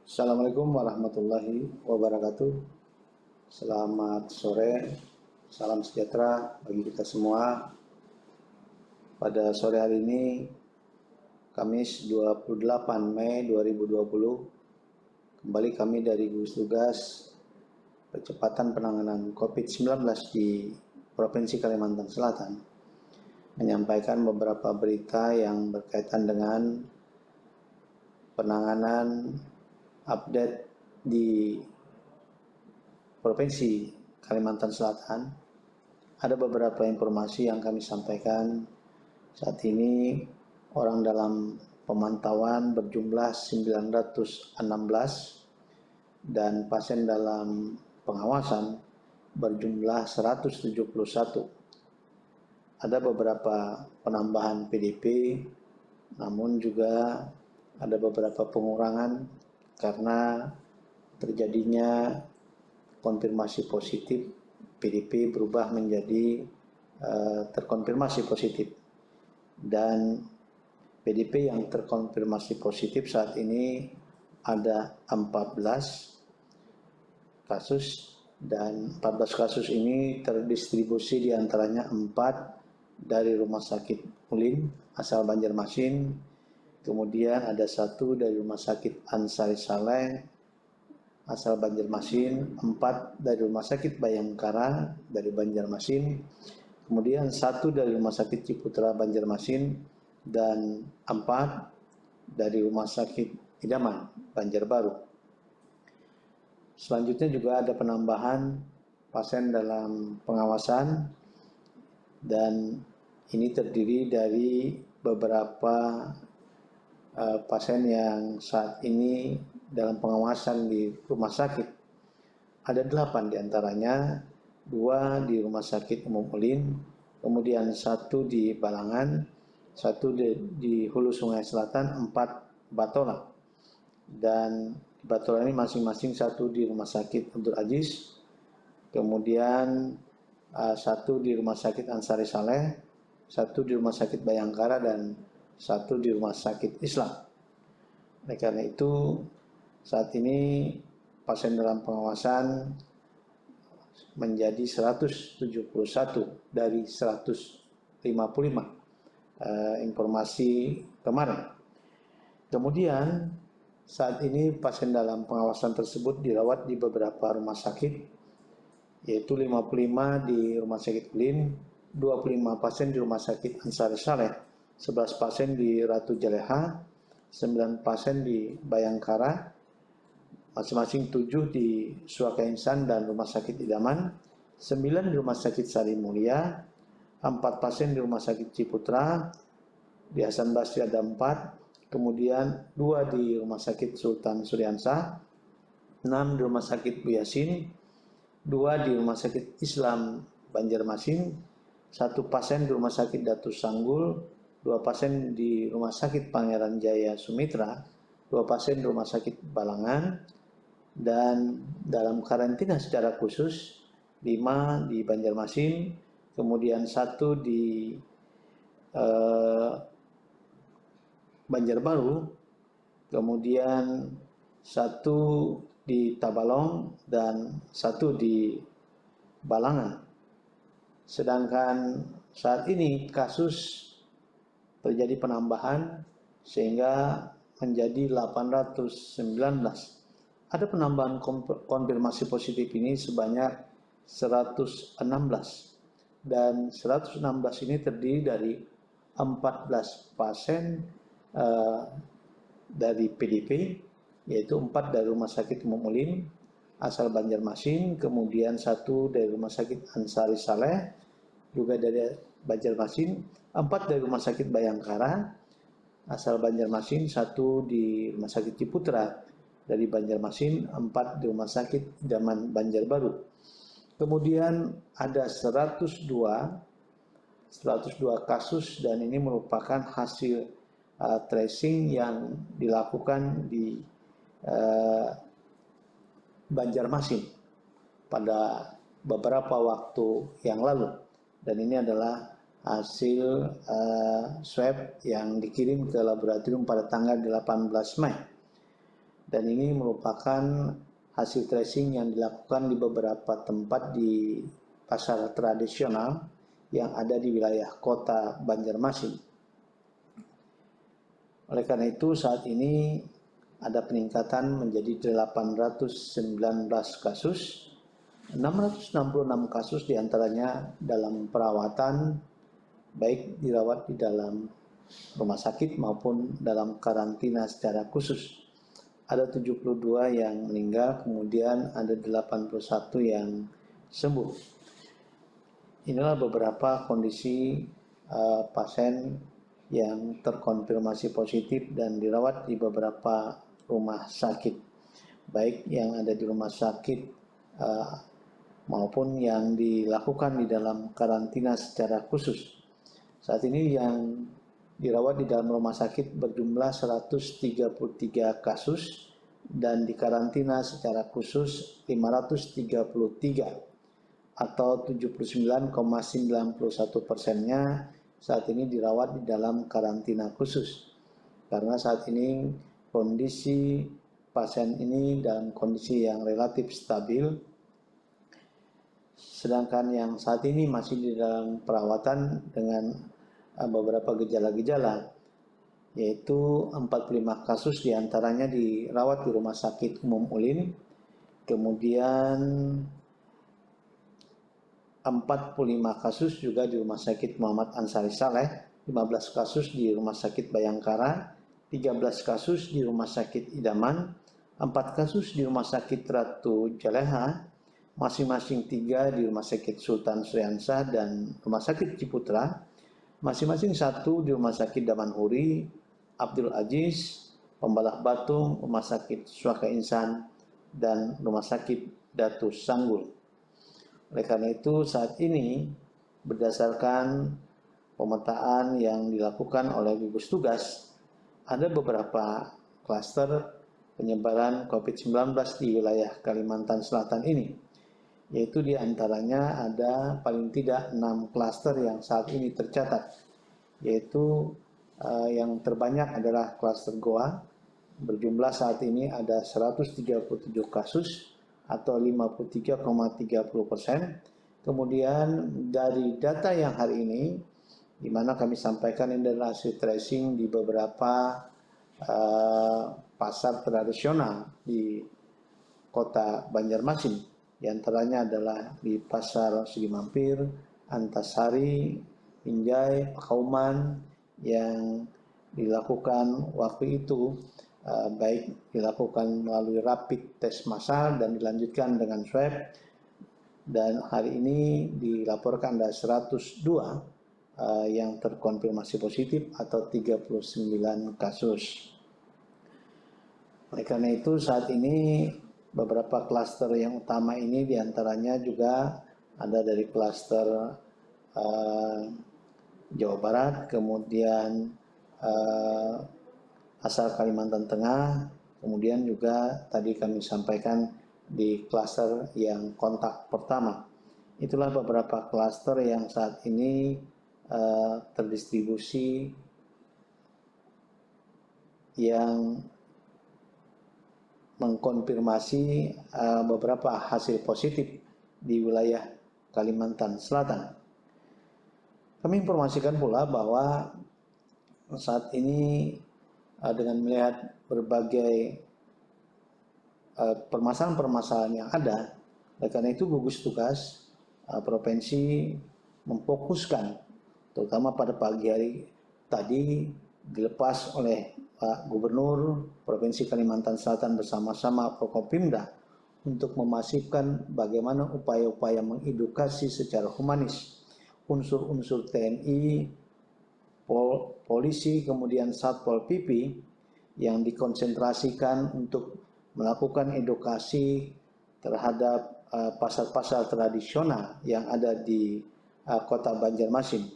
Assalamualaikum warahmatullahi wabarakatuh. Selamat sore, salam sejahtera bagi kita semua. Pada sore hari ini, Kamis 28 Mei 2020, kembali kami dari gugus tugas percepatan penanganan COVID-19 di Provinsi Kalimantan Selatan menyampaikan beberapa berita yang berkaitan dengan penanganan update di Provinsi Kalimantan Selatan. Ada beberapa informasi yang kami sampaikan. Saat ini orang dalam pemantauan berjumlah 916 dan pasien dalam pengawasan berjumlah 171. Ada beberapa penambahan PDP, namun juga ada beberapa pengurangan karena terjadinya konfirmasi positif. PDP berubah menjadi terkonfirmasi positif, dan PDP yang terkonfirmasi positif saat ini ada 14 kasus, dan 14 kasus ini terdistribusi diantaranya 4 dari Rumah Sakit Ulin asal Banjarmasin, kemudian ada 1 dari Rumah Sakit Ansari Saleh asal Banjarmasin, 4 dari Rumah Sakit Bayangkara dari Banjarmasin, kemudian 1 dari Rumah Sakit Ciputra Banjarmasin, dan 4 dari Rumah Sakit Idaman Banjarbaru. Selanjutnya juga ada penambahan pasien dalam pengawasan, dan ini terdiri dari beberapa pasien yang saat ini dalam pengawasan di rumah sakit. Ada 8 diantaranya, 2 di Rumah Sakit Umum Ulin, kemudian 1 di Balangan, 1 di Hulu Sungai Selatan, 4 Batola. Dan di Batola ini masing-masing 1 di Rumah Sakit Abdul Aziz, kemudian 1 di Rumah Sakit Ansari Saleh, 1 di Rumah Sakit Bayangkara, dan 1 di Rumah Sakit Islam. Oleh karena itu, saat ini pasien dalam pengawasan menjadi 171 dari 155 informasi kemarin. Kemudian saat ini pasien dalam pengawasan tersebut dirawat di beberapa rumah sakit, yaitu 55 di Rumah Sakit Ulin, 25 pasien di Rumah Sakit Ansari Saleh, 11 pasien di Ratu Jaleha, 9 pasien di Bayangkara, masing-masing 7 di Suaka Insan dan Rumah Sakit Idaman, 9 di Rumah Sakit Sari Mulia, 4 pasien di Rumah Sakit Ciputra, di Hasan Basri ada 4, kemudian 2 di Rumah Sakit Sultan Suryansa, 6 di Rumah Sakit Bu Yasin, 2 di Rumah Sakit Islam Banjarmasin, 1 pasien di Rumah Sakit Datu Sanggul, 2 pasien di Rumah Sakit Pangeran Jaya Sumitra, 2 pasien di Rumah Sakit Balangan, dan dalam karantina secara khusus 5 di Banjarmasin, kemudian 1 di Banjarbaru, kemudian 1 di Tabalong, dan 1 di Balangan. Sedangkan saat ini kasus terjadi penambahan sehingga menjadi 819. Ada penambahan konfirmasi positif ini sebanyak 116, dan 116 ini terdiri dari 14 pasien dari PDP, yaitu 4 dari Rumah Sakit Umum Ulin asal Banjarmasin, kemudian 1 dari Rumah Sakit Ansari Saleh juga dari Banjarmasin, 4 dari Rumah Sakit Bayangkara asal Banjarmasin, 1 di Rumah Sakit Ciputra dari Banjarmasin, 4 di Rumah Sakit Idaman Banjarbaru. Kemudian ada 102 kasus, dan ini merupakan hasil tracing yang dilakukan di Banjarmasin pada beberapa waktu yang lalu, dan ini adalah hasil swab yang dikirim ke laboratorium pada tanggal 18 Mei. dan ini merupakan hasil tracing yang dilakukan di beberapa tempat di pasar tradisional yang ada di wilayah kota Banjarmasin. Oleh karena itu saat ini ada peningkatan menjadi 819 kasus, 666 kasus diantaranya dalam perawatan, baik dirawat di dalam rumah sakit maupun dalam karantina secara khusus. Ada 72 yang meninggal, kemudian ada 81 yang sembuh. Inilah beberapa kondisi pasien yang terkonfirmasi positif dan dirawat di beberapa rumah sakit, baik yang ada di rumah sakit maupun yang dilakukan di dalam karantina secara khusus. Saat ini yang dirawat di dalam rumah sakit berjumlah 133 kasus dan di karantina secara khusus 533 atau 79,91%-nya saat ini dirawat di dalam karantina khusus. Karena saat ini kondisi pasien ini dalam kondisi yang relatif stabil, sedangkan yang saat ini masih di dalam perawatan dengan beberapa gejala-gejala, yaitu 45 kasus diantaranya dirawat di Rumah Sakit Umum Ulin, kemudian 45 kasus juga di Rumah Sakit Muhammad Ansari Saleh, 15 kasus di Rumah Sakit Bayangkara, 13 kasus di Rumah Sakit Idaman, 4 kasus di Rumah Sakit Ratu Jaleha, masing-masing 3 di Rumah Sakit Sultan Sriansyah dan Rumah Sakit Ciputra, masing-masing 1 di Rumah Sakit Damanhuri, Abdul Aziz, Pembalah Batung, Rumah Sakit Suaka Insan, dan Rumah Sakit Datu Sanggul. Oleh karena itu saat ini berdasarkan pemetaan yang dilakukan oleh gugus tugas, ada beberapa klaster penyebaran COVID-19 di wilayah Kalimantan Selatan ini, yaitu diantaranya ada paling tidak 6 klaster yang saat ini tercatat, yaitu yang terbanyak adalah klaster Goa, berjumlah saat ini ada 137 kasus atau 53,30%. Kemudian dari data yang hari ini, di mana kami sampaikan ini adalah hasil tracing di beberapa pasar tradisional di kota Banjarmasin, di antaranya adalah di Pasar Sigi Mampir, Antasari, Binjai, Pakauman, yang dilakukan waktu itu baik dilakukan melalui rapid test massal dan dilanjutkan dengan swab, dan hari ini dilaporkan ada 102 yang terkonfirmasi positif atau 39 kasus. Oleh karena itu saat ini beberapa klaster yang utama ini diantaranya juga ada dari klaster Jawa Barat, kemudian asal Kalimantan Tengah, kemudian juga tadi kami sampaikan di klaster yang kontak pertama. Itulah beberapa klaster yang saat ini terdistribusi yang mengkonfirmasi beberapa hasil positif di wilayah Kalimantan Selatan. Kami informasikan pula bahwa saat ini dengan melihat berbagai permasalahan-permasalahan yang ada, oleh karena itu gugus tugas provinsi memfokuskan, terutama pada pagi hari tadi dilepas oleh Pak Gubernur Provinsi Kalimantan Selatan bersama-sama Prokopimda untuk memasifkan bagaimana upaya-upaya mengedukasi secara humanis unsur-unsur TNI, polisi, kemudian Satpol PP yang dikonsentrasikan untuk melakukan edukasi terhadap pasar-pasar tradisional yang ada di kota Banjarmasin,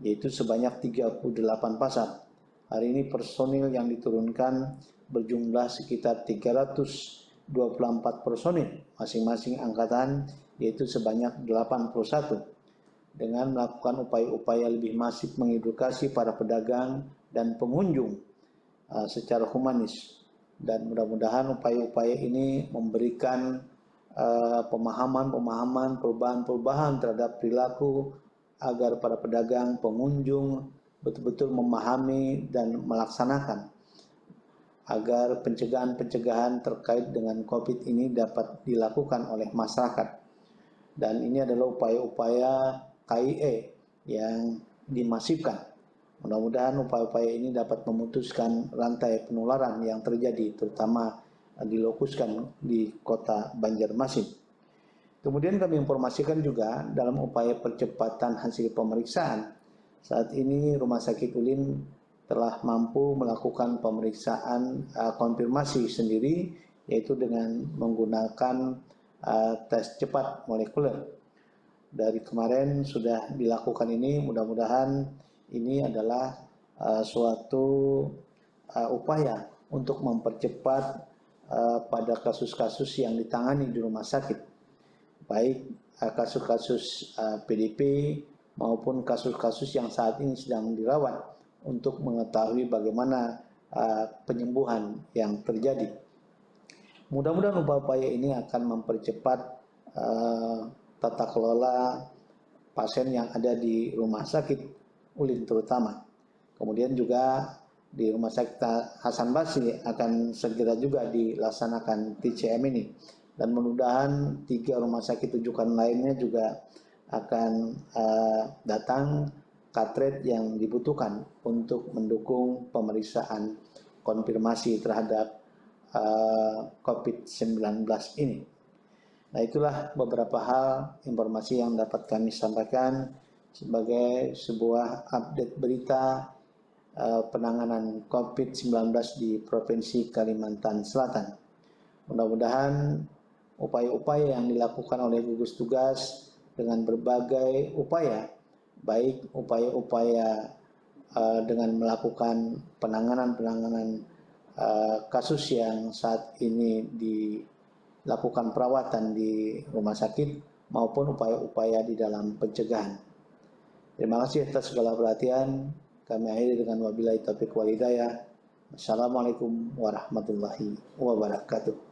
yaitu sebanyak 38 pasar. Hari ini personil yang diturunkan berjumlah sekitar 324 personil masing-masing angkatan, yaitu sebanyak 81, dengan melakukan upaya-upaya lebih masif mengedukasi para pedagang dan pengunjung secara humanis dan mudah-mudahan upaya-upaya ini memberikan pemahaman-pemahaman, perubahan-perubahan terhadap perilaku agar para pedagang, pengunjung betul-betul memahami dan melaksanakan agar pencegahan-pencegahan terkait dengan COVID ini dapat dilakukan oleh masyarakat. Dan ini adalah upaya-upaya KIE yang dimasifkan. Mudah-mudahan upaya-upaya ini dapat memutuskan rantai penularan yang terjadi, terutama dilokuskan di kota Banjarmasin. Kemudian kami informasikan juga dalam upaya percepatan hasil pemeriksaan. Saat ini Rumah Sakit Ulin telah mampu melakukan pemeriksaan konfirmasi sendiri, yaitu dengan menggunakan tes cepat molekuler. Dari kemarin sudah dilakukan ini, mudah-mudahan ini adalah suatu upaya untuk mempercepat pada kasus-kasus yang ditangani di rumah sakit, baik kasus-kasus PDP maupun kasus-kasus yang saat ini sedang dirawat, untuk mengetahui bagaimana penyembuhan yang terjadi. Mudah-mudahan upaya-upaya ini akan mempercepat tata kelola pasien yang ada di rumah sakit Ulin terutama. Kemudian juga di Rumah Sakit Hasan Basri akan segera juga dilaksanakan TCM ini. Dan mudah-mudahan 3 rumah sakit rujukan lainnya juga akan datang katret yang dibutuhkan untuk mendukung pemeriksaan konfirmasi terhadap COVID-19 ini. Nah, itulah beberapa hal informasi yang dapat kami sampaikan sebagai sebuah update berita penanganan COVID-19 di Provinsi Kalimantan Selatan. Mudah-mudahan upaya-upaya yang dilakukan oleh gugus tugas dengan berbagai upaya, baik upaya-upaya dengan melakukan penanganan kasus yang saat ini dilakukan perawatan di rumah sakit maupun upaya-upaya di dalam pencegahan. Terima kasih atas segala perhatian. Kami akhiri dengan wabillahi taufiq wal hidayah. Assalamualaikum warahmatullahi wabarakatuh.